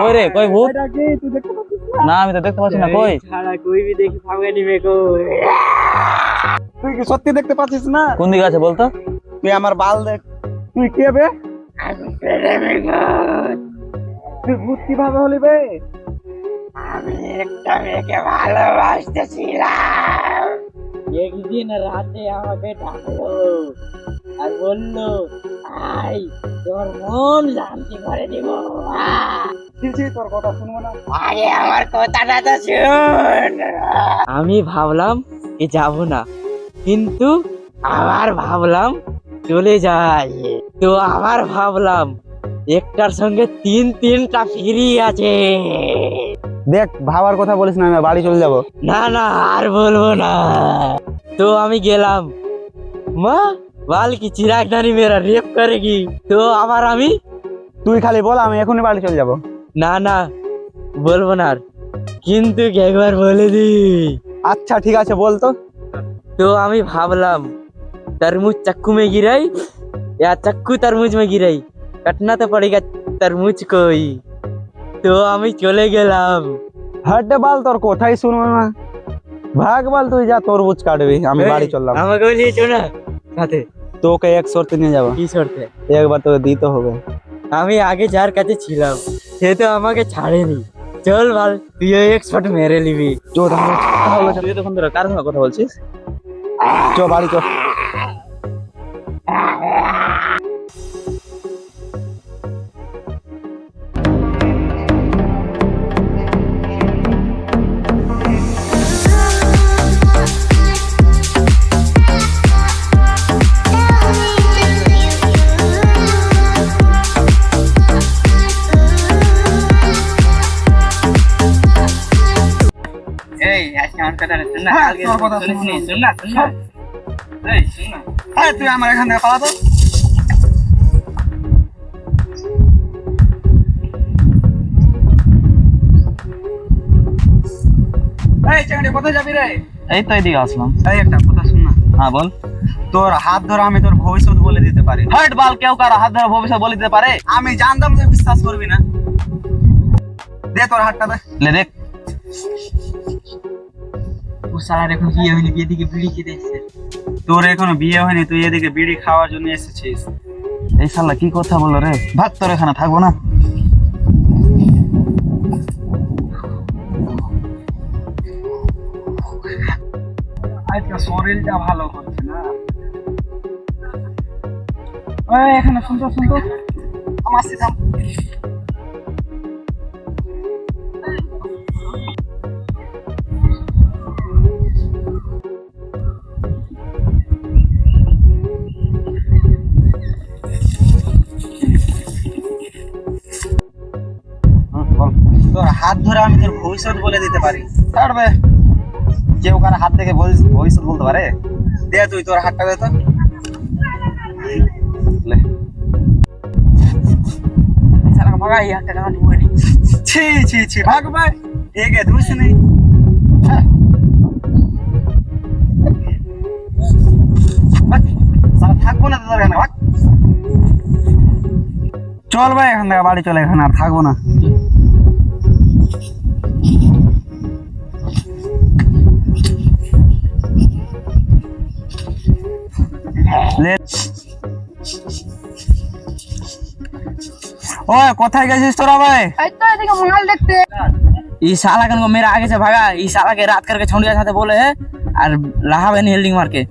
কই রে, কই ভূত? এটা কি তুই দেখতে পাচ্ছিস না? না আমি তো দেখতে পাচ্ছি না, কই? ছাড়া কই भी দেখি ভাগে নিবে কই। তুই কি সত্যি দেখতে পাচ্ছিস না? কোন দিকে আছে বলতো? তুই আমার বাল দেখ। তুই কে বে? তুই ভূত কিভাবে হলি বে? আমি একটা মেয়েকে ভালোবাসতেছিলাম। একদিন রাতে আমাকে ডাকলো আর বললো আই তোর মন শান্তি করে দিব। ছি তোর কথা শুনবো না। আরে আমার কথাটা তো শুন। আমি ভাবলাম এ যাব না, কিন্তু আবার ভাবলাম চলে যাই। তো আবার ভাবলাম একটার সঙ্গে তিনটা ফ্রি আছে। দেখ ভাবার কথা বলিস না, আমি বাড়ি চলে যাব। না না আর বলবো না। তো আমি গেলাম, মা বাল কি চিরাগদানি মেরা রেপ করেগি। তো আবার আমি, তুই খালি বল, আমি এখনই বাড়ি চলে যাব। না না বলবো না আর, কিন্তু একবার বলে দি। আচ্ছা ঠিক আছে, বল তো। तो আমি ভাবলাম तरबूज चक्कू में गिराई या चक्कू तरबूज में गिराई, काटना तो पड़ेगा तरबूज को ही। तो আমি চলে গেলাম। হাটে বাল, তোর কথাই শুনবো না। ভাগ বাল, তুই যা তরমুজ কাটবি, আমি বাড়ি চললাম। আমাকে নিয়ে চল না সাথে। তোকে এক শর্তে নিয়ে যাবো। কি শর্তে? একবার তোকে দিতে হবে। আমি আগে যার কাছে ছিলাম সে তো আমাকে ছাড়েনি। চল ভাই তুই এক শট মেরে নিবি। চো তাহলে তুই তখন ধরে কার সঙ্গে কথা বলছিস? চো বাড়ি চো। এই আজকে আমার কথাটা শুন না, কালকে শুনিস শুন না শুন না। এই শুন না, এই তুই আমার এখান থেকে পালা তো। এই চাঁদে কোথায় যাবি রে? এই তো এদিকে আসলাম। এই একটা কথা শুন না। হ্যাঁ বল। তোর হাত ধরে আমি তোর ভবিষ্যৎ বলে দিতে পারি। হাট বাল, কেউ কার হাত ধরে ভবিষ্যৎ বলে দিতে পারে? আমি জানতাম তুই বিশ্বাস করবি না। দে তোর হাতটা দে। লে দেখ। ও শালার এখন বিয়ে হয়নি, বিয়ে দিকে বিড়ি খেতে এসেছে। তোর এখনো বিয়ে হয়নি, তুই এদিকে বিড়ি খাওয়ার জন্য এসেছিস। এই শালা কি কথা বললো রে? ভাগ, তোর এখানে থাকবো না। আজকে শরীরটা ভালো করছে না। ওই এখানে শুনতো আমার সিধাম। বল। তোর হাত ধরে আমি তোর ভবিষ্যৎ বলে দিতে পারি। ছাড়বে। কেউ কার হাত থেকে ভবিষ্যৎ বলতে পারে? দে তুই তোর হাতটা দে তো। লে। সারা ভাগাই হাতটা কাটা হয়নি। ছি ভাগ ভাই, এগে ধুস নেই। শালা থাকবো না তো তোর এখানে, ভাগ। চল ভাই এখান থেকে বাড়ি চলে, এখানে আর থাকবো না। লে। ओए কোথায় গেছিস তোরা ভাই? এই তো এদিকে মাল দেখতে। ई साला कन को मेरा आगे से भागा। ई साला के रात करके छौंडिया साथे बोले है और लहावे नहीं हेल्डिंग मार के।